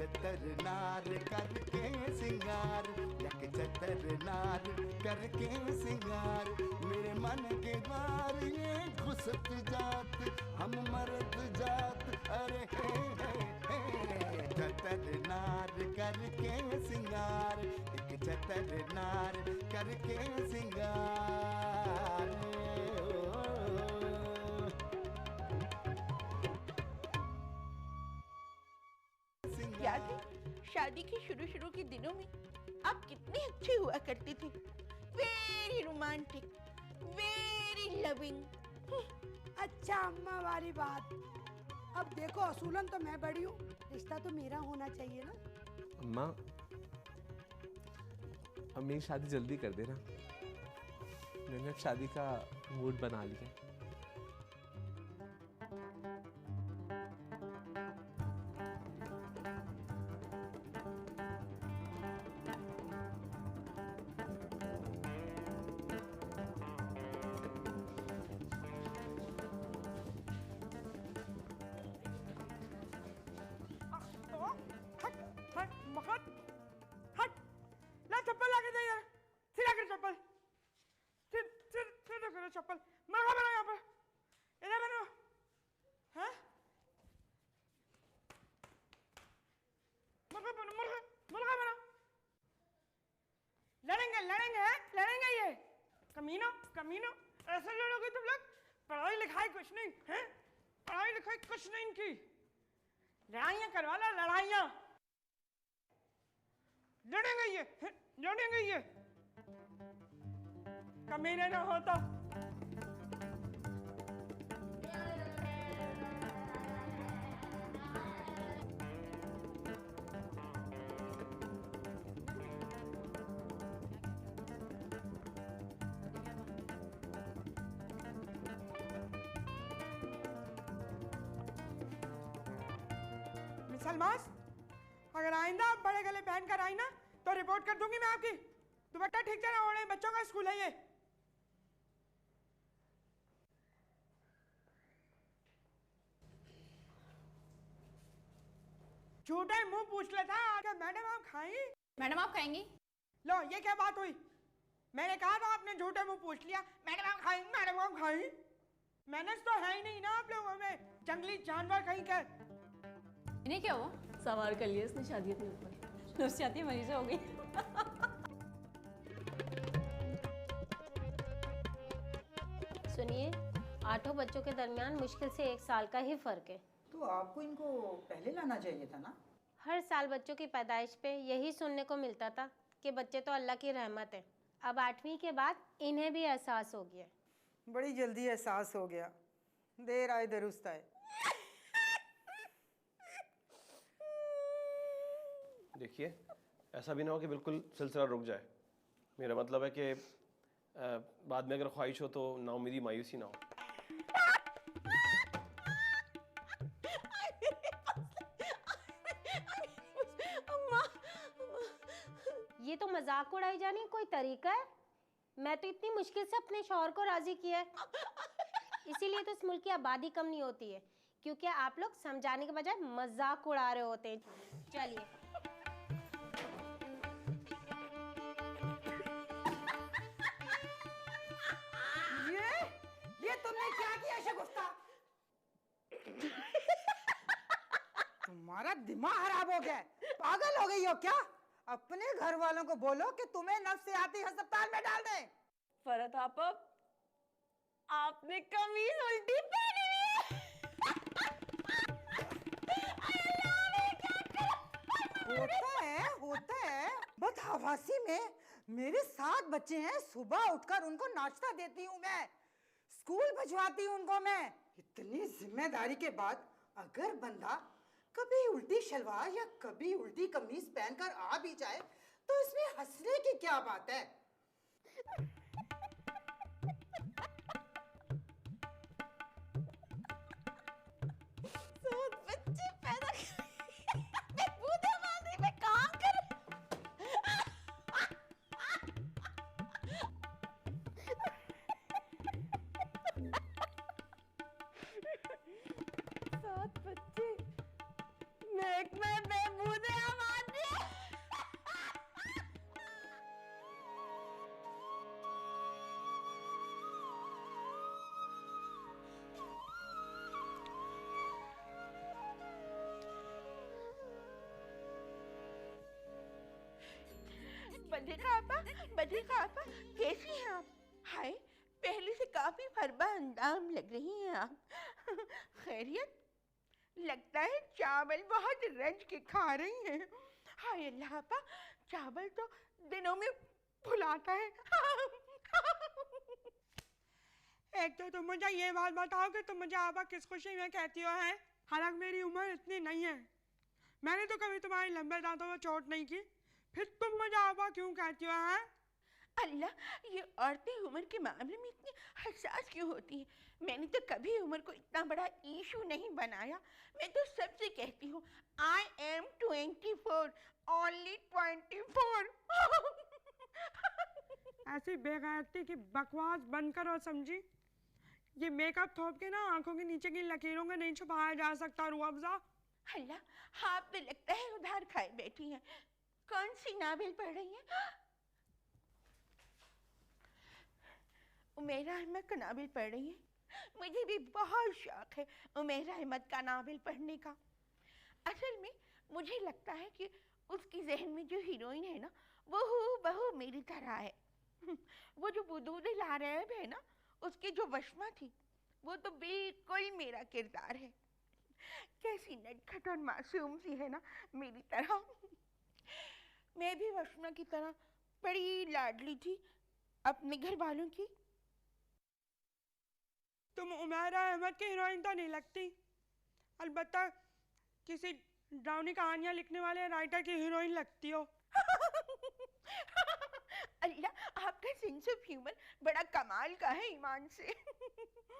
चतर नार करके सिंगार, एक चतर नार करके सिंगार, मेरे मन के द्वार ये घुसत जात, हम मरद जात, अरे हे चतर नार करके सिंगार, एक चतर नार करके सिंगार। याद है शादी के शुरू के दिनों में आप कितने अच्छे हुआ करते थे, वेरी रोमांटिक, वेरी लविंग। अच्छा अम्मा वाली बात। अब देखो असूलन तो मैं बड़ी हूँ, रिश्ता तो मेरा होना चाहिए ना। अम्मा अब मेरी शादी जल्दी कर देना, मैंने अब शादी का मूड बना लिया। चप्पल लाके दे यार, सीधा कर चप्पल, सीधा करो चप्पल, मुर्गा बनो यहाँ पर, इधर बनो, हाँ? मुर्गा बनो, मुर्गा बनो, लड़ेंगे ये, कमीनो, ऐसे लड़ोगे तुम लोग, पढ़ाई लिखाई कुछ नहीं, हैं? पढ़ाई लिखाई कुछ नहीं इनकी, लड़ाइयाँ करवा लो, लड़ाइयाँ, लड़ेंगे ये, कमीने ना हो तो। मिस अलमास, अगर आइंदा आप बड़े गले पहन कर आई ना तो रिपोर्ट कर दूंगी मैं आपकी। दुपट्टा ठीक से ना ओढ़े, बच्चों का स्कूल है ये। झूठे मुंह पूछ लेता है। मैडम आप खाई? मैडम आप खाएंगी? लो ये क्या बात हुई? मैंने कहा था आपने झूठे मुंह पूछ लिया। मैडम आप खाई, मैडम आप खाई। मैनेज तो है ही नहीं ना आप लोगों में, जंगली जानवर कहीं का। इन्हें क्या हुआ? सवार कर लिया इसने शादी अपने ऊपर, नफसियाती मरीज हो गई। सुनिए, 8 बच्चों के दरमियान मुश्किल से 1 साल का ही फर्क है। तो आपको इनको पहले लाना चाहिए था ना। हर साल बच्चों की पैदाइश पे यही सुनने को मिलता था कि बच्चे तो अल्लाह की रहमत है। अब 8वीं के बाद इन्हें भी एहसास हो गया। बड़ी जल्दी एहसास हो गया, देर आए दुरुस्त आए। देखिए ऐसा भी ना हो कि बिल्कुल सिलसिला रुक जाए। मेरा मतलब है कि बाद में अगर ख्वाहिश हो तो नाउमीदी मायूसी ना हो। ये तो मजाक उड़ाई जाने कोई तरीका है? मैं तो इतनी मुश्किल से अपने शौहर को राजी किया है। इसीलिए तो इस मुल्क की आबादी कम नहीं होती है, क्योंकि आप लोग समझाने के बजाय मजाक उड़ा रहे होते हैं। चलिए ये तुमने क्या किया शगुफ्ता? तुम्हारा दिमाग खराब हो गया है, पागल हो गई हो क्या? अपने घर वालों को बोलो कि तुम्हें नफ्सियाती अस्पताल में डाल दें। फरत आपने कमीज उल्टी पहनी हुई है। होता है बदहवासी में। मेरे 7 बच्चे हैं, सुबह उठकर उनको नाश्ता देती हूँ मैं, स्कूल भिजवाती हूँ उनको मैं। इतनी जिम्मेदारी के बाद अगर बंदा कभी उल्टी शलवार या कभी उल्टी कमीज पहनकर आ भी जाए तो इसमें हंसने की क्या बात है? बच्चे पैदा मैं बूढ़े मांगने में काम कर। सात बच्चे, मैं बेबूदे बद्रिका आपा कैसी हैं आप? हाय, पहले से काफी फरबा अंदाम लग रही हैं आप। खैरियत? लगता है चावल बहुत रंज के खा रही हैं। हाय अल्लाह आपा, चावल तो दिनों में फुलाता है। एक तो तुम मुझे ये बात बताओ कि तुम मुझे आपा किस खुशी में कहती हो है? हालांकि मेरी उम्र इतनी नहीं है, मैंने तो कभी तुम्हारी लंबे दांतों में चोट नहीं की, फिर तुम मुझे आपा क्यों कहती हो है? अल्लाह, ये औरतें उम्र के मामले में इतनी हसास क्यों होती हैं? मैंने तो कभी उम्र को इतना बड़ा इशू नहीं बनाया। मैं तो सबसे कहती हूँ I am 24, only 24। ऐसी बेगैरती की बकवास बंद करो समझी। ये मेकअप थोप के ना आंखों के नीचे की लकीरों को नहीं छुपाया जा सकता रूह अफ़ज़ा। अल्लाह, आप तो लगता है उधार खाए बैठी हैं। कौन सी नावल पढ़ रही हैं? उमैरा अहमद का नावल पढ़ रही हैं? मुझे भी बहुत शौक है उमैरा अहमद का नावल पढ़ने का। असल में मुझे लगता है कि उसकी जहन में जो हीरोइन है ना, वो हूबहू मेरी तरह है। वो जो वदूद लारैब है ना, उसकी जो वशमा थी, वो तो बिल्कुल मेरा किरदार है। कैसी नटखट और मासूम सी है ना, मेरी तरह। मैं भी वशमा की तरह बड़ी लाडली थी अपने घर वालों की। तुम उमैरा अहमद की हीरोइन तो नहीं लगती, अलबत्ता किसी ड्राउनी कहानियां लिखने वाले राइटर की हीरोइन लगती हो। अल्लाह, आपका सेंस ऑफ ह्यूमर बड़ा कमाल का है ईमान से।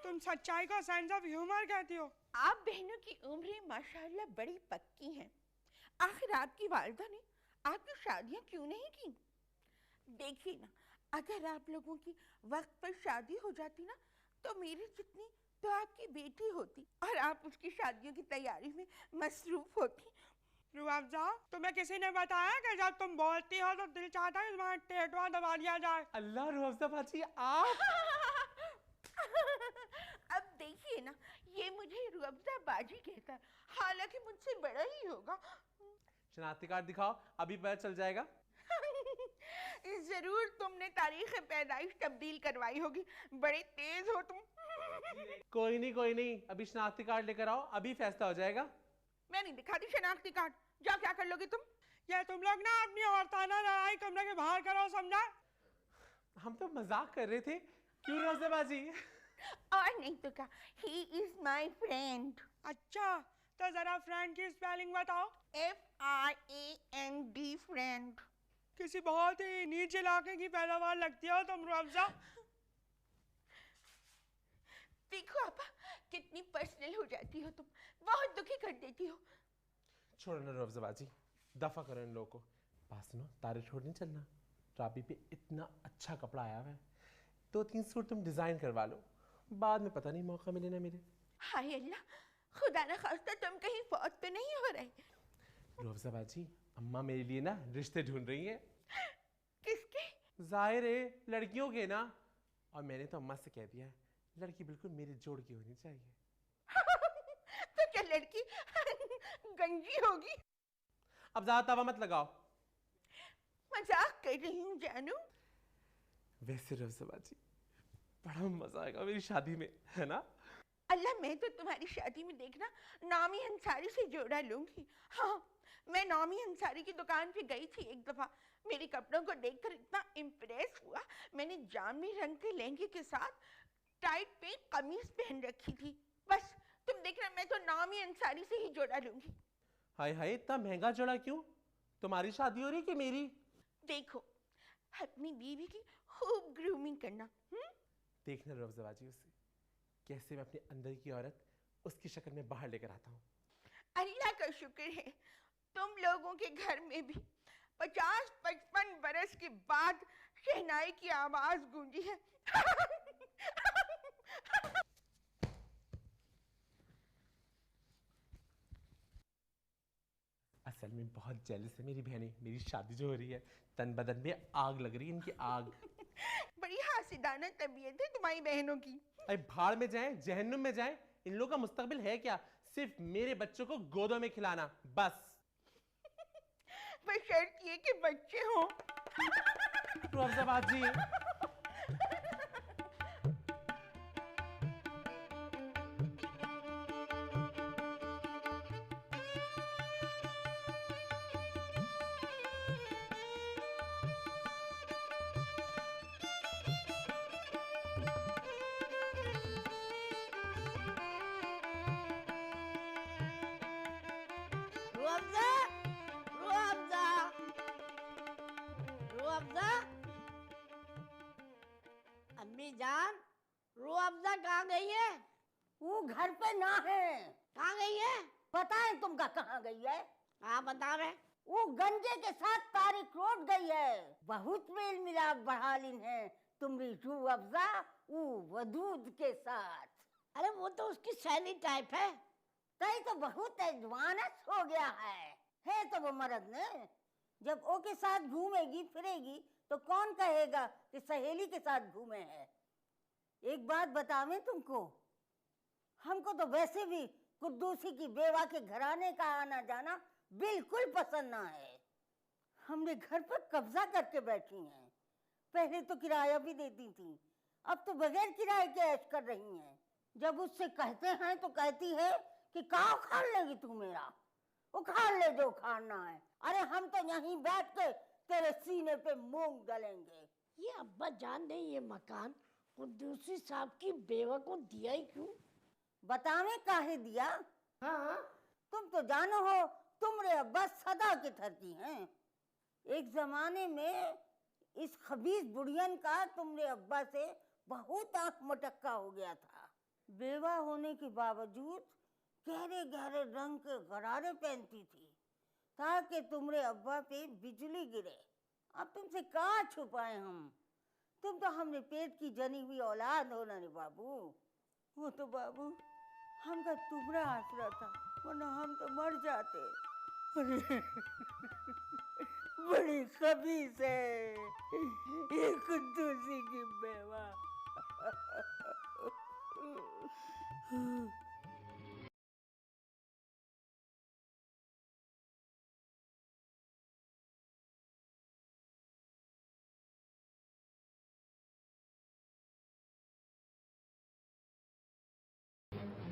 तुम सच्चाई को सेंस ऑफ ह्यूमर कहती हो? आप बहनों की उम्रें माशाल्लाह बड़ी पक्की हैं। आखिर आपकी वालिदा ने आपकी शादियां क्यों नहीं की? देखिए ना, अगर आप लोगों की वक्त पर शादी हो जाती ना, तो मेरी जितनी तो आपकी बेटी होती और आप उसकी शादियों की तैयारी में मसरूफ होती। रूह अफ़ज़ा, तुम्हें किसी ने बताया कि जब तुम बोलती हो तो दिल चाहता है तुम्हारा टेटवा दबा दिया जाए? अल्लाह रूह अफ़ज़ा बाजी, आप अब देखिए ना, ये मुझे रूह अफ़ज़ा बाजी कहता है, हालांकि मुझसे बड़ा ही होगा। शनाख्ती कार्ड दिखाओ, अभी पता चल जाएगा। जरूर तुमने तारीख पैदाइश तब्दील करवाई होगी, बड़े तेज हो तुम। कोई नहीं, अभी शनाख्ती कार्ड लेकर आओ, अभी फैसला हो जाएगा। मैं नहीं दिखाती शनाख्ती कार्ड, जाओ क्या कर लोगे तुम? ये तुम लोग ना अपनी औरताना लड़ाई कमरे के बाहर करो, समझा? हम तो मजाक कर रहे थे, क्यों रूह अफ़ज़ा बाजी? और नहीं तो क्या, ही इज माई फ्रेंड। अच्छा, तो जरा फ्रेंड की स्पेलिंग बताओ। FRAND, friend. किसी बहुत ही नीचे इलाके की पैदावार लगती हो तुम रूह अफ़ज़ा। देखो आपा, कितनी पर्सनल हो जाती हो तुम, बहुत दुखी कर देती हो। छोड़ो ना रूह अफ़ज़ा बाजी, दफा करो इन लोगों को। बात सुनो, तारे छोड़ नहीं चलना। राबी पे इतना अच्छा कपड़ा आया हुआ है, 2-3 सूट तुम डिजाइन करवा लो, बाद में पता नहीं मौका मिले ना मिले। हाय अल्लाह, खुदा न खास्ता तुम कहीं फौत तो नहीं हो रहे? रूह अफ़ज़ा बाजी, अम्मा मेरे लिए ना रिश्ते ढूंढ रही हैं। किसके? जाहिर है लड़कियों के ना, और मैंने तो अम्मा से कह दिया है, लड़की बिल्कुल मेरे जोड़ की होनी चाहिए। तो क्या लड़की गंजी होगी? अब ज्यादा तवा मत लगाओ। मजाक कर रही हूँ जानू। वैसे रूह अफ़ज़ा बाजी, बड़ा मजा आएगा मेरी शादी में, है ना? अल्लाह, मैं तो तुम्हारी शादी में देखना नामी अंसारी से जोड़ा लूंगी। हाँ, मैं नामी अंसारी की दुकान पे गई थी एक दफा, मेरे कपड़ों को देखकर इतना इम्प्रेस हुआ, मैंने जामुनी रंग के लहंगे के साथ टाइट पे कमीज पहन रखी थी। बस तुम देखना, मैं तो नामी अंसारी से ही जोड़ा लूंगी। हाय हाय, इतना महंगा जोड़ा क्यों? तुम्हारी शादी हो रही कि मेरी? देखो, अपनी बीवी की खूब ग्रूमिंग करना। देखना रूह अफ़ज़ा बाजी, उसे कैसे मैं अपने अंदर की औरत उसकी शक्ल में बाहर लेकर आता हूँ। अल्लाह का शुक्र है तुम लोगों के घर में भी 50-55 बरस के बाद शहनाई की आवाज गूंजी है। असल में बहुत जेलस है मेरी बहनें, मेरी शादी जो हो रही है, तन बदन में आग लग रही है इनकी, आग। बड़ी हासिदाना तबीयत है तुम्हारी बहनों की। अरे भाड़ में जाएं, जहन्नुम में जाएं, इन लोगों का मुस्तकबिल है क्या? सिर्फ मेरे बच्चों को गोदों में खिलाना, बस। बशर्त ये कि बच्चे हों। टू अफजा बाजी। अम्मी जान, रूह अफ़ज़ा कहाँ गई है? वो घर पे ना है। कहाँ गई है? पता है तुमका कहाँ गई है? हाँ बता रहे। वो गंजे के साथ तारिक रोड गई है। बहुत मेल मिलाप बढ़ा लीन है तुम्हारी रूह अफ़ज़ा वो वदूद के साथ। अरे वो तो उसकी सैली टाइप है। तई तो बहुत एडवांस हो गया है तो वो मर्द ने। जब ओ के साथ घूमेगी फिरेगी तो कौन कहेगा कि सहेली के साथ घूमे हैं। एक बात बतावें तुमको, हमको तो वैसे भी कुद्दूसी की बेवा के घराने का आना जाना बिल्कुल पसंद ना है। हमने घर पर कब्जा करके बैठी हैं। पहले तो किराया भी देती थी, अब तो बगैर किराए के ऐश कर रही हैं। जब उससे कहते हैं तो कहती है कि का उखाड़ लेगी तू मेरा, उखाड़ ले जो उखाड़ना है। अरे हम तो यहीं बैठ के तेरे सीने पे मूंग डलेंगे। ये अब्बा जान ने ये मकान कुद्दूसी साहब की बेवा को दिया ही क्यों? बतावे काहे दिया? हाँ तुम तो जानो हो तुम्हारे अब्बा सदा के थरकी हैं। एक जमाने में इस खबीस बुढ़ियन का तुम्हारे अब्बा से बहुत आंख मटक्का हो गया था। बेवा होने के बावजूद गहरे गहरे रंग के गरारे पहनती थी ताकि तुम्हारे अब्बा पे बिजली गिरे। अब तुमसे कहाँ छुपाए हम? तुम तो हमने पेट की जनी हुई औलाद हो ना रे बाबू। वो तो बाबू हमका तुम्हारा आसरा था, वरना हम तो मर जाते। अरे बड़ी खबीस है ये कुद्दूसी की बेवा।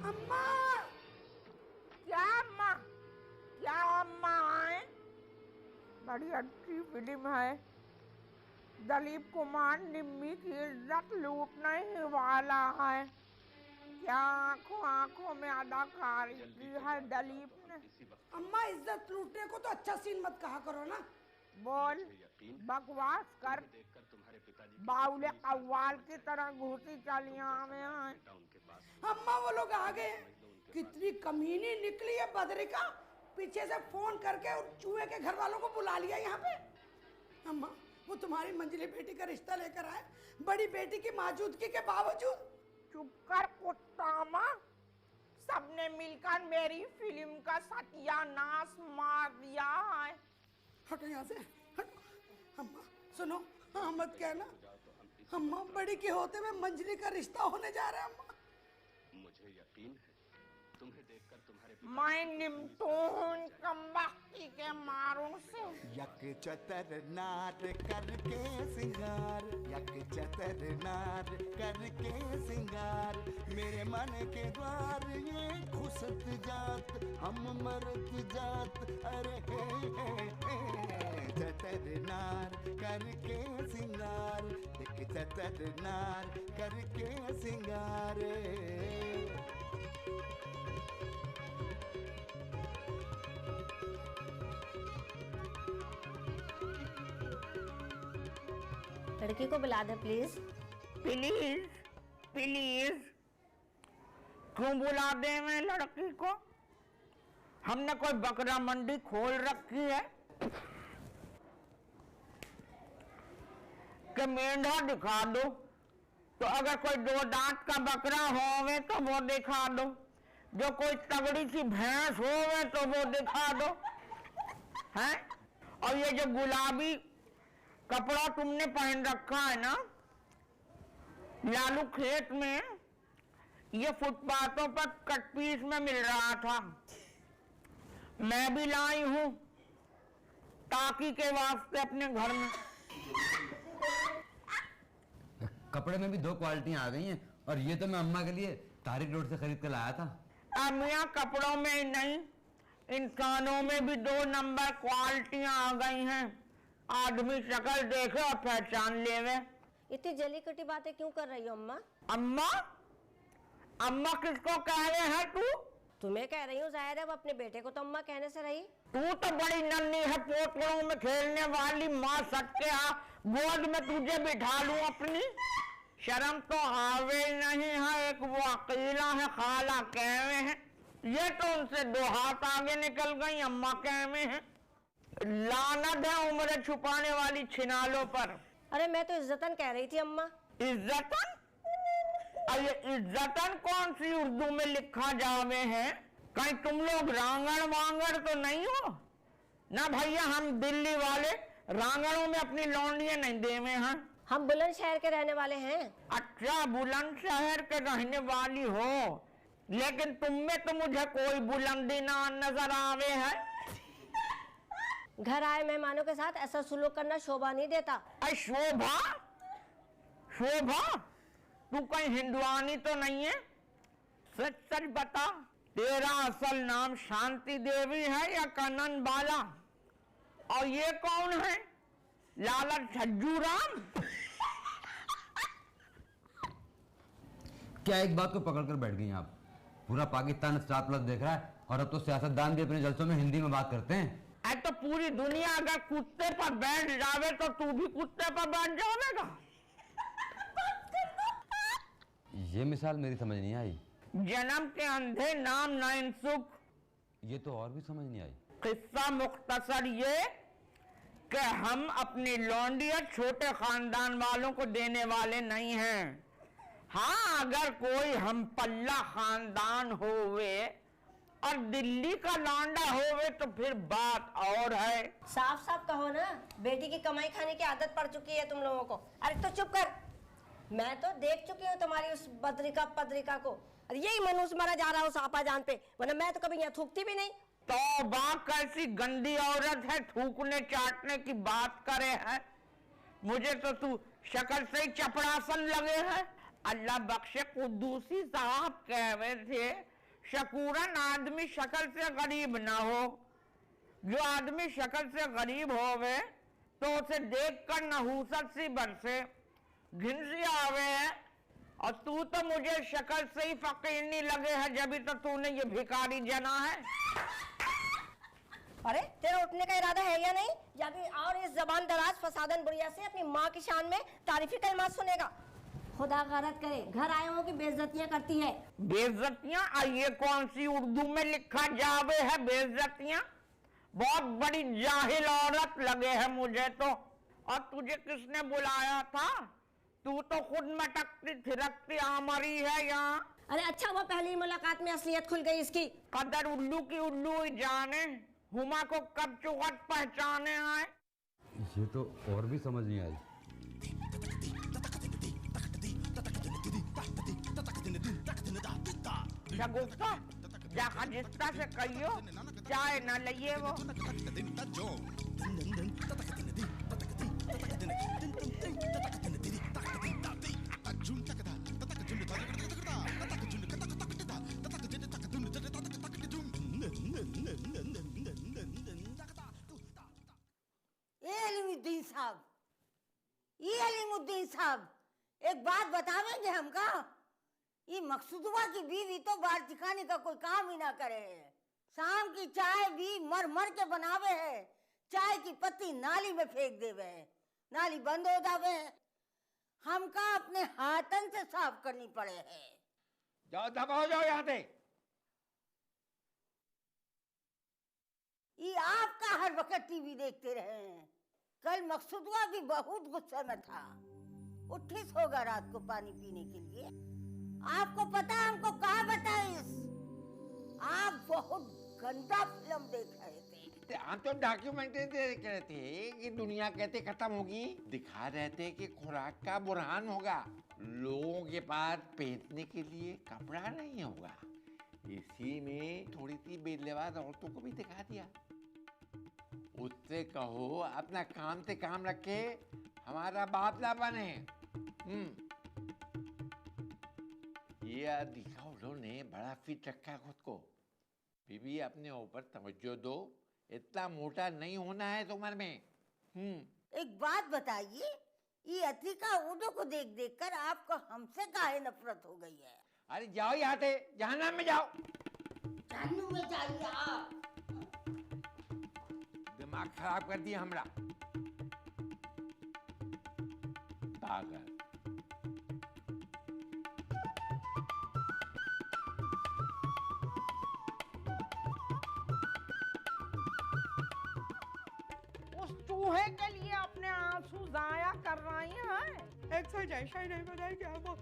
अम्मा! क्या अम्मा? क्या अम्मा है? बड़ी अच्छी फिल्म है। दिलीप कुमार निम्मी की इज्जत लूटने ही वाला है। क्या आंखों आंखों में अदाकारी की है दिलीप ने। अम्मा इज्जत लूटने को तो अच्छा सीन मत कहा करो ना। बोल, बकवास कर। बाउले कव्वाल की तरह घुसी चलिया में है। अम्मा वो लोग आ गए। कितनी कमीनी निकली है बदरिका, पीछे से फोन करके और चूहे के घर वालों को बुला लिया यहाँ पे। अम्मा वो तुम्हारी मंझली बेटी का रिश्ता लेकर आए, बड़ी बेटी की मौजूदगी के बावजूद। चुप कर कुत्ता माँ, सबने मिलकर मेरी फिल्म का सत्यानाश मार दिया है। हटो यहाँ से, हटो। अम्मा सुनो, हाँ मत कहना। अम्मा बड़ी के होते में मंझली का रिश्ता होने जा रहा है। अम्मा मुझे यकीन है तुम्हें देखकर तुम्हारे मैं निम्तोन कमबख्ती के मारों से। यक चतर नार करके सिंगार, यक चतर नार करके सिंगार, मेरे मन के द्वार ये घुसत जात, हम मरत जात। अरे चतर नार करके सिंगार, एक चतर नार करके सिंगार। लड़की को बुला दे प्लीज। प्लीज प्लीज क्यों बुला दे मैं लड़की को? हमने कोई बकरा मंडी खोल रखी है कि मेंढा दिखा दो? तो अगर कोई 2 दांत का बकरा होवे तो वो दिखा दो, जो कोई तगड़ी सी भैंस होवे तो वो दिखा दो हैं। और ये जो गुलाबी कपड़ा तुमने पहन रखा है ना, लालू खेत में ये फुटपाथों पर कट पीस में मिल रहा था। मैं भी लाई हूं ताकि के वास्ते अपने घर में। कपड़े में भी 2 क्वालिटियां आ गई हैं और ये तो मैं अम्मा के लिए तारिक रोड से खरीद कर लाया था। अब यहाँ कपड़ों में ही नहीं, इंसानों में भी 2 नंबर क्वालिटियां आ गई हैं। आदमी शक्ल देखे और पहचान लेवे। इतनी जली कटी बातें क्यों कर रही हो अम्मा? अम्मा? अम्मा किसको कह रहे हैं तू? तुम्हें कह रही हूँ, जाहिर है वो अपने बेटे को तो अम्मा कहने से रही। तू तो बड़ी नन्ही है, पोतड़ों में खेलने वाली। माँ सट के आ, गोद में तुझे बिठा लूं अपनी। शर्म तो आवे नहीं है। एक वो अकेला है, खाला कहवे है, ये तो उनसे 2 हाथ आगे निकल गई, अम्मा कहवे है। लानत है उम्र छुपाने वाली छिनालों पर। अरे मैं तो इज्जतन कह रही थी अम्मा। इज्जतन? अरे इज्जतन कौन सी उर्दू में लिखा जावे है? कहीं तुम लोग रांगड़ वांगड़ तो नहीं हो ना भैया? हम दिल्ली वाले रांगड़ों में अपनी लौंडियां नहीं देवे हैं। हम बुलंदशहर के रहने वाले हैं। अच्छा, बुलंदशहर के रहने वाली हो, लेकिन तुम में तो मुझे कोई बुलंदी ना नजर आवे है। घर आए मेहमानों के साथ ऐसा सुलूक करना शोभा नहीं देता। शोभा? शोभा? तू कहीं हिंदुआनी तो नहीं है? सच सच बता, तेरा असल नाम शांति देवी है या कनन बाला? और ये कौन है? लाला छज्जू राम? क्या एक बात को पकड़ कर बैठ गई आप? पूरा पाकिस्तान स्टार प्लस देख रहा है और अब तो सियासतदान भी अपने जलसों में हिंदी में बात करते हैं। तो पूरी दुनिया अगर कुत्ते पर बैठ जावे तो तू भी कुत्ते पर बैठ जावेगा। ये मिसाल मेरी समझ नहीं आई। जन्म के अंधे नाम नाइंसुख। ये तो और भी समझ नहीं आई। किस्सा मुख्तसर ये कि हम अपनी लौंडिया छोटे खानदान वालों को देने वाले नहीं हैं। हाँ, अगर कोई हम पल्ला खानदान होवे और दिल्ली का लौंडा होवे तो फिर बात और है। साफ साफ कहो ना, बेटी की कमाई खाने की आदत पड़ चुकी है तुम लोगों को। अरे तो चुप कर, मैं तो देख चुकी हूँ तुम्हारी उस बद्रिका पत्रिका को। अरे यही मनुष्य मारा जा रहा है उस आपा जान पे, वरना मैं तो कभी यहाँ थूकती भी नहीं। तो बात कैसी गंदी औरत है, थूकने चाटने की बात करे है। मुझे तो तू शक्ल से ही चपड़ासन लगे है। अल्लाह बख्शे, कुद्दूसी साहब कहवे थे, शकूरन आदमी शक्ल से गरीब ना हो। जो आदमी शक्ल से गरीब होवे तो उसे देखकर नहूसत सी बरसे, घिन सी आवे है। और तू तो मुझे शक्ल से ही फकीर नहीं लगे है, जब तो तूने ये भिखारी जना है। अरे तेरा उठने का इरादा है या नहीं? या भी और इस जबान दराज फसादन बुढ़िया से अपनी माँ की शान में तारीफी कलमात सुनेगा। खुदा गारत करे, घर आए हो कि बेइज्जतियां करती है। बेइज्जतियां? ये कौन सी उर्दू में लिखा जावे है बेइज्जतियां? बहुत बड़ी जाहिल औरत लगे है मुझे तो। और तुझे किसने बुलाया था? तू तो खुद मटकती थिरकती आमरी है यहाँ। अरे अच्छा, वो पहली मुलाकात में असलियत खुल गई इसकी। कदर उल्लू की उल्लू ही जाने, हुमा को कब चुगत पहचाने आए। ये तो और भी समझ नहीं आई। शगुफ्ता, जा खजिस्ता से कहियो चाय न लइए वो। अलीमुद्दीन साहब, ये अलीमुद्दीन साहब, एक बात बतावेंगे हमका? ये मकसूदवा की बीवी तो बाहर दिखाने का कोई काम ही ना करे है। शाम की चाय भी मर मर के बनावे है, चाय की पत्ती नाली में फेंक देवे है, नाली बंद हो जावे है। हमका अपने हाथन से साफ करनी पड़े है। जाओ दबाओ, जाओ यहाँ से। ये आपका हर वक्त टीवी देखते रहे हैं। कल मकसूदवा भी बहुत गुस्से में था, उठी सोगा रात को पानी पीने के लिए। आपको पता है हमको कहा बताइस? आप बहुत गंदा फिल्म देख रहे थे। हम तो डॉक्यूमेंट्री देख रहे थे कि दुनिया कैसे खत्म होगी। दिखा रहे थे कि खुराक का बुरहान होगा, लोगों के पास पहनने के लिए कपड़ा नहीं होगा। इसी में थोड़ी सी बेलवाज औरतों को भी दिखा दिया। उससे कहो अपना काम से काम रखे, हमारा बाप ना बने। ये दिखाओ ने बड़ा फिट रखा है खुद को। बीबी अपने ऊपर तवज्जो दो, इतना मोटा नहीं होना है उम्र में। एक बात बताइए, ये अतिका उदो को देख देख कर आपको हमसे काहे नफरत हो गई है? अरे जाओ यहाँ से, जहन्नम में जाओ। जहन्नुम में जाइए आप। दिमाग खराब कर दिया हमरा। पागल। उस चूहे के लिए अपने आंसू जाया कर रही हैं? एक सच ऐसा ही नहीं पता है क्या वो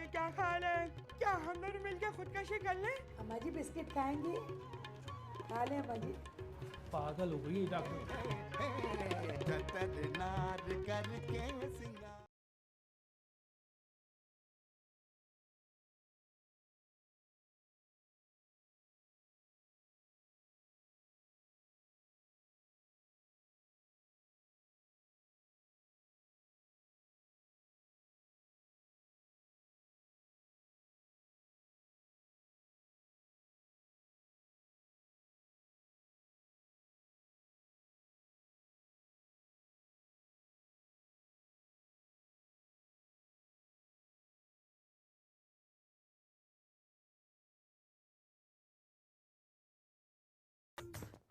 क्या ख्याल है, क्या हम दोनों मिलकर खुदकशी कर लें? अम्मा जी बिस्किट खाएंगी? खा लें अम्मा जी। पागल हो गई डॉक्टर। खतरनाक करके सिंगार।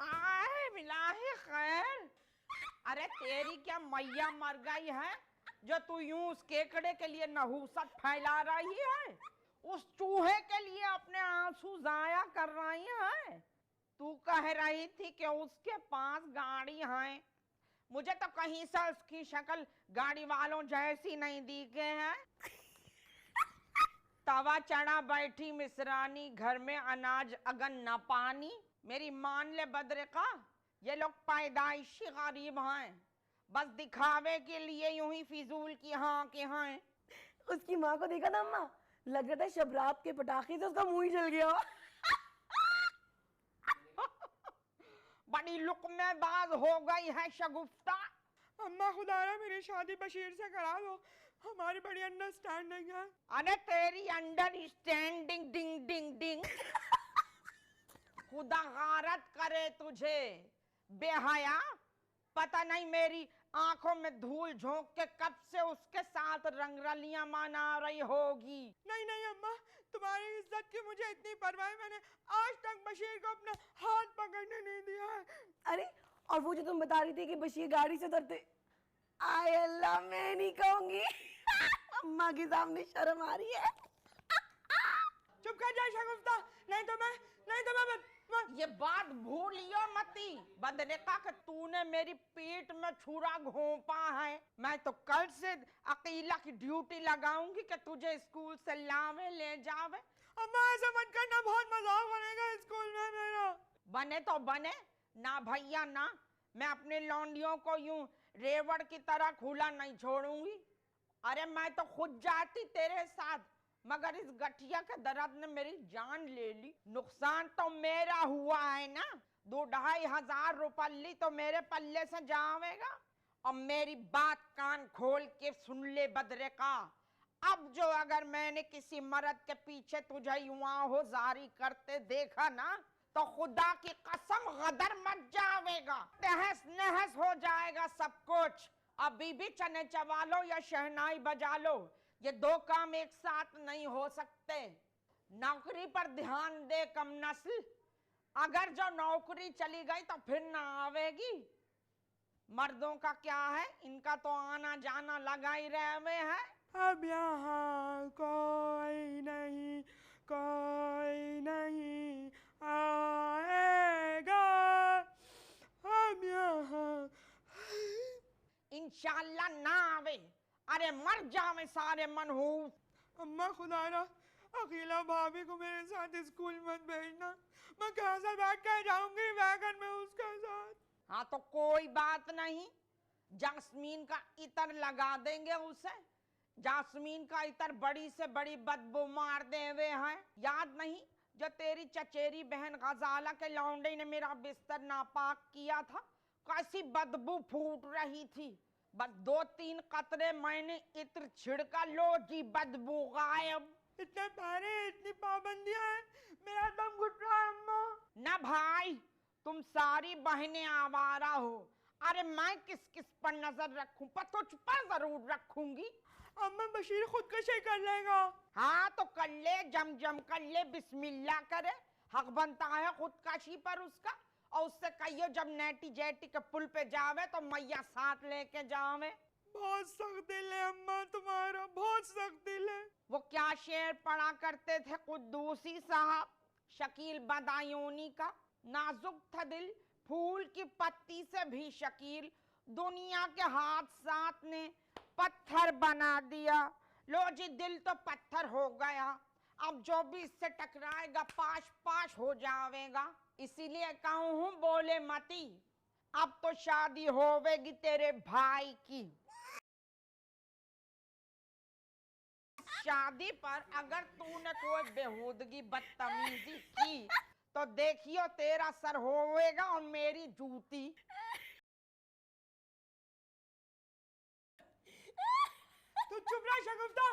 आए बिलाही खैर। अरे तेरी क्या मैया मर गई है जो तू यूं उस केकड़े के लिए नहूसत फैला रही है? उस चूहे के लिए अपने आंसू जाया कर रही है? तू कह रही थी कि उसके पास गाड़ी है। मुझे तो कहीं से उसकी शक्ल गाड़ी वालों जैसी नहीं दिखे है। तवा चढ़ा बैठी मिसरानी, घर में अनाज अगन न पानी। मेरी मान ले बदरे का, ये लोग पैदाइशी गरीब हैं, बस दिखावे के लिए यूं ही फिजूल की हाँ के हैं। उसकी माँ को देखा ना अम्मा, लग रहा था शबराब के पटाखे से उसका मुंह ही जल गया। बड़ी लुकमेबाज हो गई है शगुफ्ता। अम्मा खुदारा मेरी शादी बशीर से करा दो, हमारी बड़ी अंडरस्टैंडिंग है। अरे तेरी अंडरस्टैंडिंग डिंग डिंग डिंग। खुदा गारत करे तुझे बेहया। पता नहीं मेरी आंखों में धूल झोंक के कब से उसके साथ रंगरलियां मना रही होगी। नहीं नहीं अम्मा, तुम्हारी इज्जत की मुझे इतनी परवाह है, मैंने आज तक बशीर को अपना हाथ पकड़ने नहीं दिया है। अरे और वो जो तुम बता रही थी कि बशीर गाड़ी से उतरते, आय अल्लाह मैं नहीं कहूंगी। अम्मा के सामने शर्म आ रही है। चुप कर जा शगुफ्ता, नहीं तो मैं ये बात भूलियो मती बदरिका कि तूने मेरी पीठ में छुरा घोंपा है। मैं तो कल से अकीला की ड्यूटी लगाऊंगी कि तुझे स्कूल से लावे ले जावे। अम्मा ऐसा मत करना, बहुत मजाक बनेगा स्कूल में मेरा। बने तो बने ना भैया ना, मैं अपने लौंडियों को यूं रेवड़ की तरह खुला नहीं छोड़ूंगी। अरे मैं तो खुद जाती तेरे साथ, मगर इस गठिया के दर्द ने मेरी जान ले ली। नुकसान तो मेरा हुआ है ना, 2-2,500 रुपये तो मेरे पल्ले से जावेगा। और मेरी बात कान खोल के सुन ले बदरे का, अब जो अगर मैंने किसी मर्द के पीछे तुझे युवा हो जारी करते देखा ना, तो खुदा की कसम गदर मच जावेगा। तहस नहस हो जाएगा सब कुछ। अभी भी चने चबा लो या शहनाई बजा लो, ये दो काम एक साथ नहीं हो सकते। नौकरी पर ध्यान दे कम नस्ल, अगर जो नौकरी चली गई तो फिर ना आवेगी। मर्दों का क्या है, इनका तो आना जाना लगा ही रहे है। अब यहाँ कोई नहीं आएगा, अब यहाँ इंशाल्लाह ना आवे। अरे मर जावे सारे मनहूस। अम्मा खुदारा, अकीला भाभी को मेरे साथ स्कूल मत भेजना, मैं घर से बैठ कर जाऊंगी वैगन में उसके साथ। हाँ तो कोई बात नहीं, जास्मीन का इतर लगा देंगे उसे। जास्मीन का इतर बड़ी से बड़ी बदबू मार दे हुए हैं। याद नहीं जो तेरी चचेरी बहन गजाला के लौंडे ने मेरा बिस्तर नापाक किया था, कैसी बदबू फूट रही थी। बस 2-3 कतरे मैंने इत्र छिड़का, लो जी बदबू गायब। इतने पैरे, इतनी पाबंदियां हैं, मेरा दम घुट रहा है अम्मा। ना भाई, तुम सारी बहनें आवारा हो। अरे मैं किस किस पर नजर रखूं? पर तुझ पर जरूर रखूंगी। अम्मा बशीर खुदकुशी कर लेगा। हाँ तो कर ले, जम जम कर ले, बिस्मिल्लाह करे। हक बनता है खुदकशी पर उसका। और उससे कहियो जब नैटी जैटी के पुल पे जावे तो मैया साथ लेके जावे। बहुत सख्त दिल है अम्मा तुम्हारा, बहुत सख्त दिल है। वो क्या शेर पढ़ा करते थे कुद्दूसी साहब, शकील बदायूनी का। नाजुक था दिल, फूल की पत्ती से भी शकील, दुनिया के हादसात ने पत्थर बना दिया। लो जी दिल तो पत्थर हो गया, अब जो भी इससे टकराएगा पाश पाश हो जावेगा। इसीलिए कहूँ हूँ बोले मती, अब तो शादी होवेगी तेरे भाई की। शादी पर अगर तूने कोई बेहूदगी बदतमीजी की तो देखियो तेरा सर होवेगा और मेरी जूती। तू चुप रहा शगुफ्ता।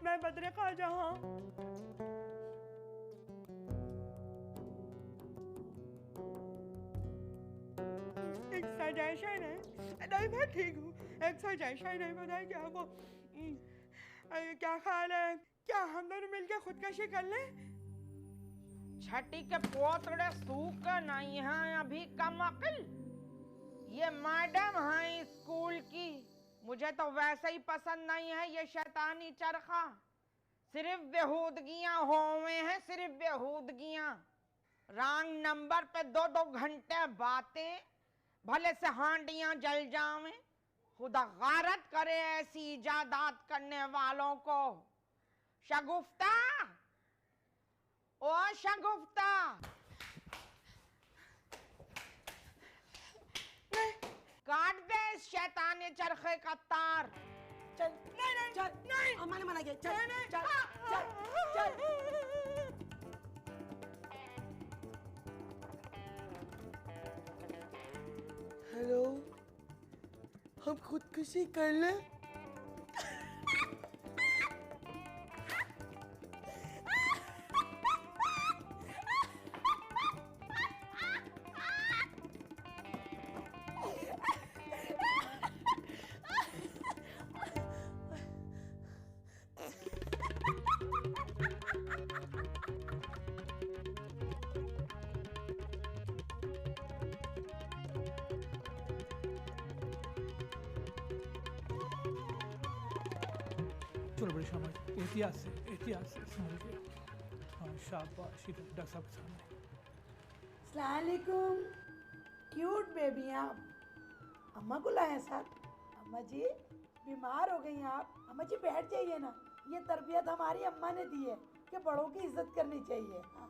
मैं बदरे ख्वाजा हूँ। एक सजेशन है, नहीं मैं ठीक हूँ। एक सजेशन है, पता है क्या वो क्या ख्याल है, क्या हम दोनों मिलकर खुदकशी कर लें? छठी के पोतड़े सूख नहीं हैं अभी कम अकल। ये मैडम है स्कूल की, मुझे तो वैसे ही पसंद नहीं है ये शैतानी चरखा। सिर्फ बेहूदगियां होवे हैं, सिर्फ बेहूदगियां। रॉन्ग नंबर पे 2-2 घंटे बातें, भले से हांडियां जल जावें। खुदा गारत करे ऐसी इजादात करने वालों को। शगुफ्ता, ओ शगुफ्ता, काट दे इस शैतानी चरखे का तार। चल नहीं चल नहीं, अम्मा ने मना किया। चल नहीं चल चल चल। हेलो, हम खुदकुशी कर लें? चलो बड़ी शाबाश, एहतियात से संभल के। हाँ शाबाश, डॉक्टर साहब के सामने। अस्सलाम वालेकुम, क्यूट बेबी आप। अम्मा को लाए साथ। अम्मा जी बीमार हो गई आप। अम्मा जी बैठ जाइए ना, ये तरबियत हमारी अम्मा ने दी है कि बड़ों की इज्जत करनी चाहिए। हाँ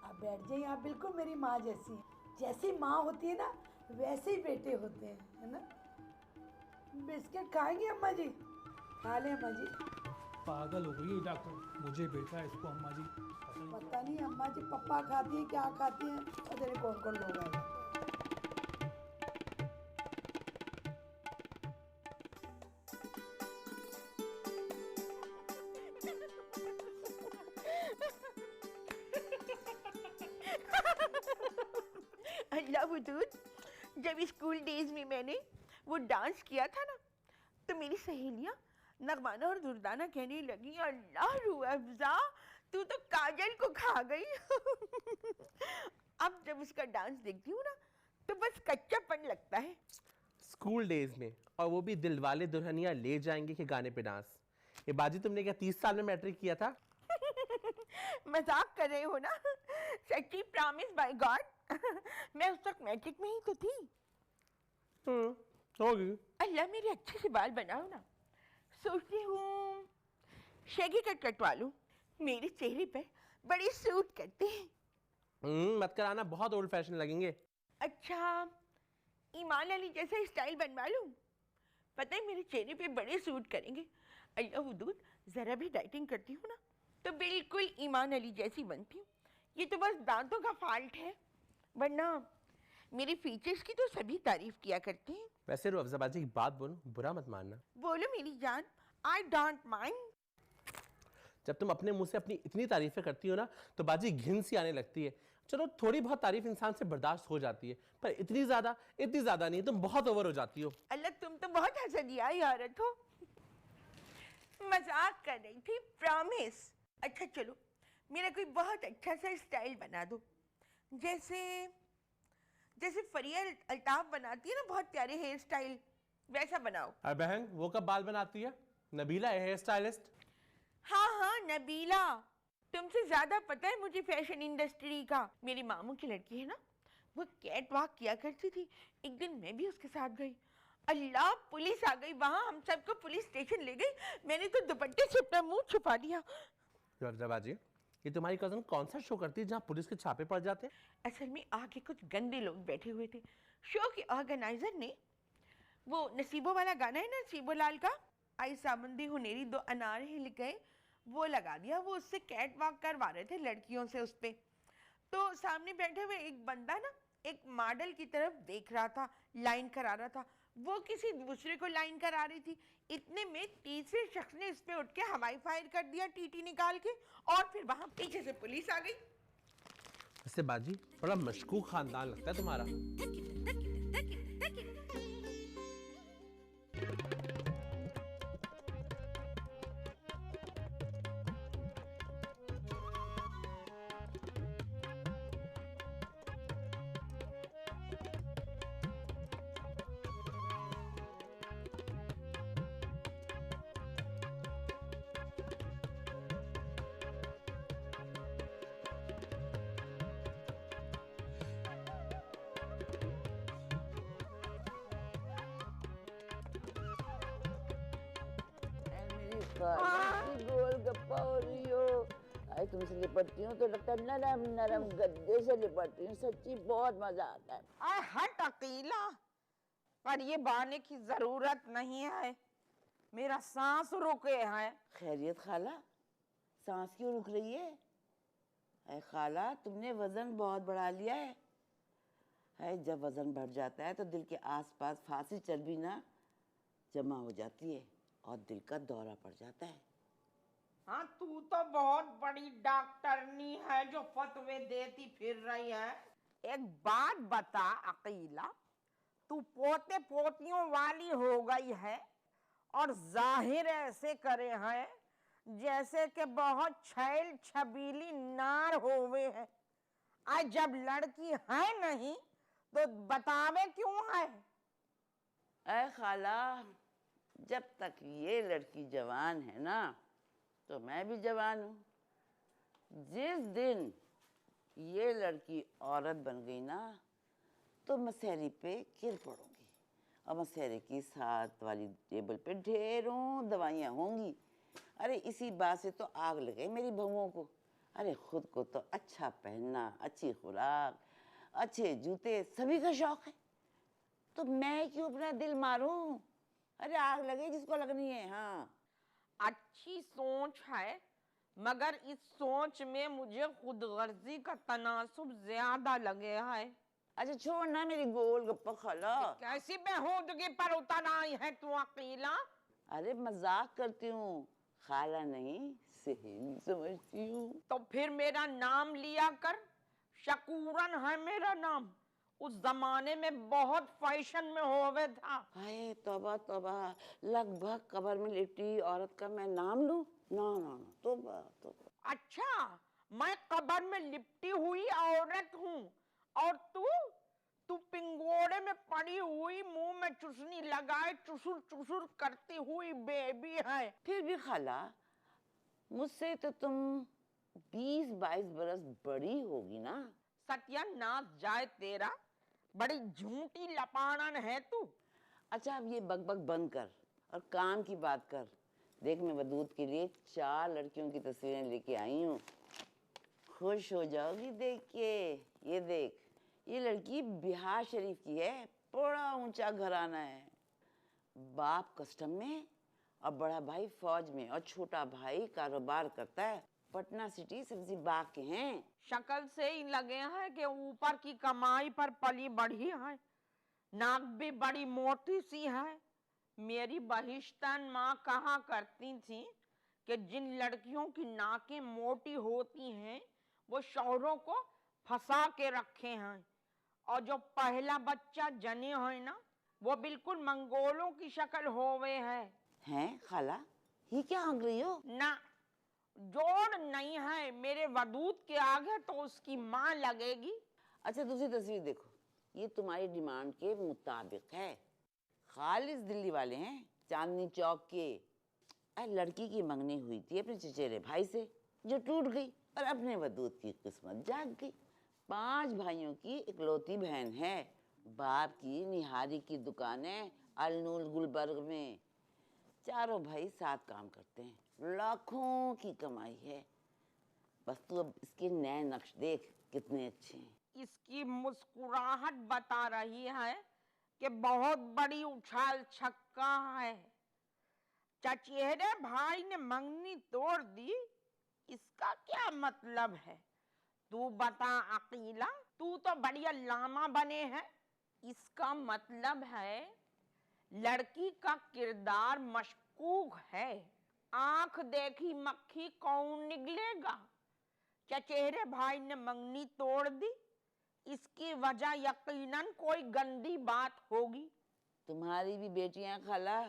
आप बैठ जाइए, आप बिल्कुल मेरी माँ जैसी हैं। जैसी माँ होती है ना वैसे ही बेटे होते हैं, है ना। बिस्किट खाएंगे अम्मा जी? खा लें अम्मा जी। पागल हो गई डॉक्टर, मुझे बेटा इसको अम्मा जी। पता नहीं अम्मा जी पप्पा खाती हैं क्या खाती हैं, पता नहीं कौन कौन लोग आए। अल्लाह वजूद, जब स्कूल डेज में मैंने वो डांस किया था ना, तो मेरी सहेलियाँ नगमाना और दुर्दाना कहने लगी, अल्लाह रूह अफ़ज़ा तू तो काजल को खा गई। अब जब उसका डांस देखती हूँ ना तो बस कच्चापन लगता है। स्कूल डेज में, और वो भी दिलवाले दुल्हनिया ले जाएंगे के गाने पे डांस। ये बाजी तुमने क्या 30 साल में मैट्रिक किया था? मजाक कर रहे हो ना? सच्ची प्रॉमिस बाय गॉड। मैं उस वक्त मैट्रिक में ही तो थी। होगी। अल्लाह मेरे अच्छे से बाल बनाओ ना। सोचती हूँ शेगी कट कटवा लूं, मेरे चेहरे पे बड़ी सूट करते हैं। मत कराना, बहुत ओल्ड फैशन लगेंगे। अच्छा ईमान अली जैसा स्टाइल बनवा लूं? पता है मेरे चेहरे पे बड़े सूट करेंगे। अल्लाह हुदूद, जरा भी डाइटिंग करती हूँ ना तो बिल्कुल ईमान अली जैसी बनती हूँ। ये तो बस दांतों का फॉल्ट है, वरना मेरे फीचर्स की तो सभी तारीफ किया करते हैं। वैसे अफजा बाजी की बात बोलूं, बुरा मत मानना। बोलो मेरी जान, आई डोंट माइंड। जब तुम अपने मुंह से अपनी इतनी तारीफें करती हो ना तो बाजी घिन सी आने लगती है। चलो थोड़ी बहुत तारीफ इंसान से बर्दाश्त हो जाती है, पर इतनी ज्यादा नहीं, तुम बहुत ओवर हो जाती हो। अल्लाह तुम तो बहुत हसदिया औरत हो। मजाक कर रही थी, प्रॉमिस। अच्छा चलो मेरा कोई बहुत अच्छा सा स्टाइल बना दो, जैसे फरिया अल्ताफ बनाती है ना बहुत प्यारे हेयर स्टाइल, वैसा बनाओ। अरे बहन, वो कब बाल बनाती है? Nabila hair stylist. हाँ नबीला, तुमसे ज्यादा पता है मुझे फैशन इंडस्ट्री का। मेरी मामू की लड़की है ना, वो कैट वॉक किया करती थी। एक दिन मैं भी उसके साथ गई, अल्लाह पुलिस आ गई वहां, हम सबको पुलिस स्टेशन ले गई। मैंने तो दुपट्टे से अपना मुंह छुपा लिया। बाजी, ये तुम्हारी कजन कौन सा शो करती है जहाँ पुलिस के छापे पड़ जाते हैं? असल में आगे कुछ गंदे लोग बैठे हुए थे। शो के ऑर्गेनाइजर ने वो नसीबों वाला गाना है ना नसीबो लाल का, आई सामंदी हुनेरी दो अनार हिल गए, वो लगा दिया। वो उससे कैट वॉक करवा रहे थे लड़कियों से उस पे। तो सामने बैठे हुए एक बंदा ना एक मॉडल की तरफ देख रहा था, लाइन करा रहा था, वो किसी दूसरे को लाइन करा रही थी। इतने में तीसरे शख्स ने इस पे उठ के हवाई फायर कर दिया टीटी निकाल के, और फिर वहां पीछे से पुलिस आ गई। वैसे बाजी बड़ा मशकूक खानदान लगता है तुम्हारा। गोलगप्पा हो रही हो। आई तुमसे लिपटती हूँ तो लगता है नरम नरम गद्दे से लिपटती हूँ। सच्ची बहुत मजा आता है। आय हट अकीला, पर ये बहाने की जरूरत नहीं है, मेरा सांस रुके है। खैरियत खाला, सांस क्यों रुक रही है? अरे खाला तुमने वजन बहुत बढ़ा लिया है। है जब वजन बढ़ जाता है तो दिल के आसपास फांसी चर्बी ना जमा हो जाती है और दिल का दौरा पड़ जाता है। हाँ तू तो बहुत बड़ी डॉक्टरनी है जो फतवे देती फिर रही है। एक बात बता अकीला, तू पोते पोतियों वाली हो गई है और जाहिर ऐसे करे हैं जैसे कि बहुत छैल छबीली नार होवे है। आज जब लड़की है नहीं तो बतावे क्यों है? अरे खाला, जब तक ये लड़की जवान है ना तो मैं भी जवान हूँ। जिस दिन ये लड़की औरत बन गई ना तो मसहरी पे गिर पड़ूंगी और मसहरी की साथ वाली टेबल पे ढेरों दवाइयाँ होंगी। अरे इसी बात से तो आग लगे मेरी बहुओं को। अरे खुद को तो अच्छा पहनना, अच्छी खुराक, अच्छे जूते सभी का शौक है, तो मैं क्यों अपना दिल मारूं? अरे आग लगे जिसको लगनी है। हाँ अच्छी सोच है, मगर इस सोच में मुझे खुदगर्जी का तनासुब ज्यादा लगे है। अच्छा छोड़ ना मेरी गोलगप्पा खाला। कैसी बेहूदगी पर उतर आई है तू अकीला? अरे मजाक करती हूँ, खाला नहीं सहेली समझती हूँ। तो फिर मेरा नाम लिया कर, शकूरन है मेरा नाम। उस जमाने में बहुत फैशन में होवे था। हाय तौबा तौबा, लगभग कब्र में लेटी औरत का मैं नाम लूं? ना ना ना, तौबा तौबा। अच्छा, मैं कब्र में लिपटी हुई औरत हूँ और तू पिंगोड़े में पड़ी हुई मुंह में चुसनी लगाए चुसुर चुसुर करती हुई बेबी है। फिर भी खाला, मुझसे तो तुम 20-22 बरस बड़ी होगी ना। सत्यानाश जाए तेरा, बड़ी झूठी लपाड़न है तू। अच्छा अब ये बकबक बंद कर और काम की बात कर। देख मैं वदूद के लिए 4 लड़कियों की तस्वीरें लेके आई हूँ, खुश हो जाओगी देख के। ये देख, ये लड़की बिहार शरीफ की है, बड़ा ऊंचा घराना है। बाप कस्टम में और बड़ा भाई फौज में और छोटा भाई कारोबार करता है। पटना सिटी सब्जी बाग के हैं। शक्ल से ही लगे हैं कि ऊपर की कमाई पर पली बढ़ी है। नाक भी बड़ी मोटी सी है। मेरी बहिश्तन माँ कहा करती थी कि जिन लड़कियों की नाकें मोटी होती हैं वो शौहरों को फंसा के रखे हैं, और जो पहला बच्चा जने है ना वो बिल्कुल मंगोलों की शक्ल होवे है। हैं खाला, ये क्या हंग रही हो? ना जोड़ नहीं है मेरे वदूद के आगे तो उसकी माँ लगेगी। अच्छा दूसरी तस्वीर देखो, ये तुम्हारी डिमांड के मुताबिक है। खालिस दिल्ली वाले हैं, चांदनी चौक के। लड़की की मंगनी हुई थी अपने चचेरे भाई से, जो टूट गई, और अपने वदूद की किस्मत जाग गई। 5 भाइयों की इकलौती बहन है। बाप की निहारी की दुकान है अलनूल गुलबर्ग में। चारों भाई साथ काम करते हैं, लाखों की कमाई है। बस तू अब इसके नए नक्श देख कितने अच्छे हैं। इसकी मुस्कुराहट बता रही है कि बहुत बड़ी उछाल छक्का है। चचेरे भाई ने मंगनी तोड़ दी, इसका क्या मतलब है? तू बता अकीला, तू तो बढ़िया लामा बने है। इसका मतलब है लड़की का किरदार मशकूक है। आंख देखी मक्खी कौन निगलेगा? चचेरे भाई ने मंगनी तोड़ दी, इसकी वजह यकीनन कोई गंदी बात होगी। तुम्हारी भी बेटियां खाला,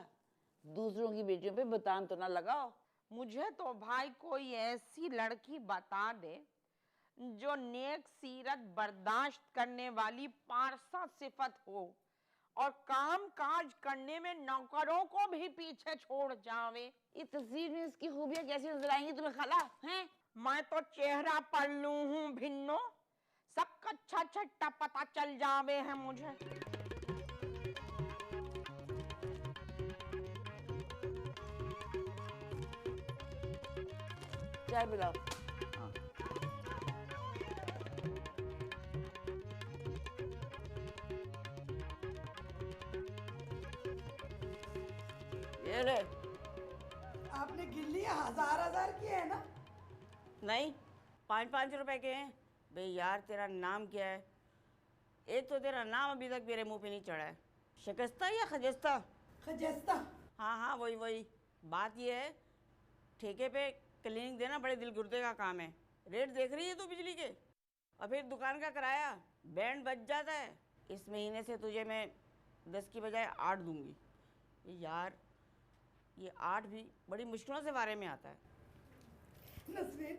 दूसरों की बेटियों पे बतान तो ना लगाओ। मुझे तो भाई कोई ऐसी लड़की बता दे जो नेक सीरत बर्दाश्त करने वाली पारसा सिफत हो और काम काज करने में नौकरों को भी पीछे छोड़ जावे। ये तस्वीर में इसकी खूबियां कैसी नजर आएंगी तुम्हें खाला? हैं? मैं तो चेहरा पल्लू हूँ भिन्नो, सबका अच्छा छट्टा पता चल जावे है मुझे। चाय पिलाओ। ये ले। आपने गिन लिया? 1000 की है ना? नहीं, 5-5 रुपए के हैं। बे यार तेरा नाम क्या है? एक तो तेरा नाम अभी तक मेरे मुंह पे नहीं चढ़ा है। शिकस्ता या खजस्ता? खजस्ता। हाँ वही। बात ये है, ठेके पे क्लीनिक देना बड़े दिल गुर्दे का काम है। रेट देख रही है तू बिजली के, और फिर दुकान का किराया बैंड बच जाता है। इस महीने से तुझे मैं 10 की बजाय 8 दूंगी। यार ये 8 भी बड़ी मुश्किलों से बारे में आता है। नसरीन,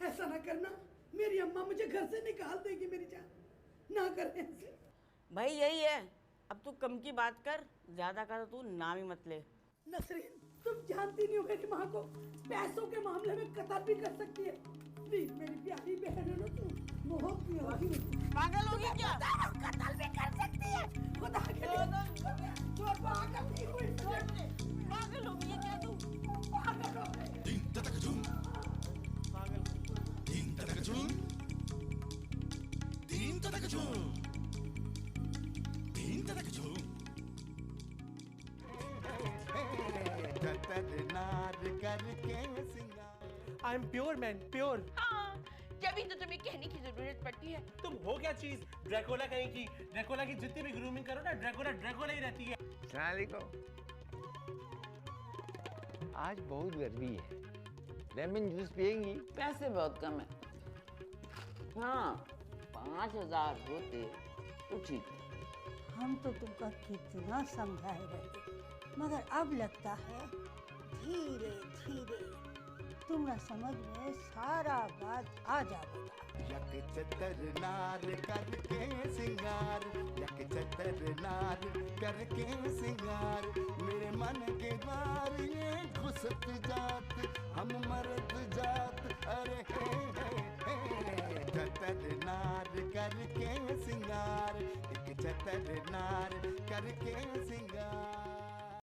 ऐसा ना करना, मेरी अम्मा मुझे घर से निकाल देगी। मेरी जान, ना कर ऐसे। भाई यही है, अब तू कम की बात कर, ज्यादा का तो तू नाम ही मत ले। नसरीन, तुम जानती नहीं हो मेरी माँ को, पैसों के मामले में कतल भी कर सकती है। प्लीज मेरी प्यारी बहन है ना तू, बहुत की होगी। पागल होगी क्या? कतल भी कर सकती है। खुदा के लिए जो पागल नहीं हुई, पागल होगी क्या तू? पागल हो गई। I am pure man, pure. हाँ, जब तो तुम्हें कहने की जरूरत पड़ती है। तुम हो क्या चीज? ड्रैकुला कहीं की। ड्रैकुला की जितनी भी ग्रूमिंग करो ना, ड्रैकुला ही रहती है। सलामकुम। आज बहुत गर्मी है, लेमन जूस पिएंगी? पैसे बहुत कम है। हाँ 5000 होते तो ठीक है। हम तो तुमका कितना समझाए रहे, मगर अब लगता है धीरे धीरे तुमरा समझ में सारा बात आ जाएगा। यक चतर नार करके सिंगार, यक चतर नार करके सिंगार, मेरे मन के द्वार ये घुसत जात, हम मर्द जात, अरे हे चतर नार करके सिंगार, एक चतर नार करके सिंगार।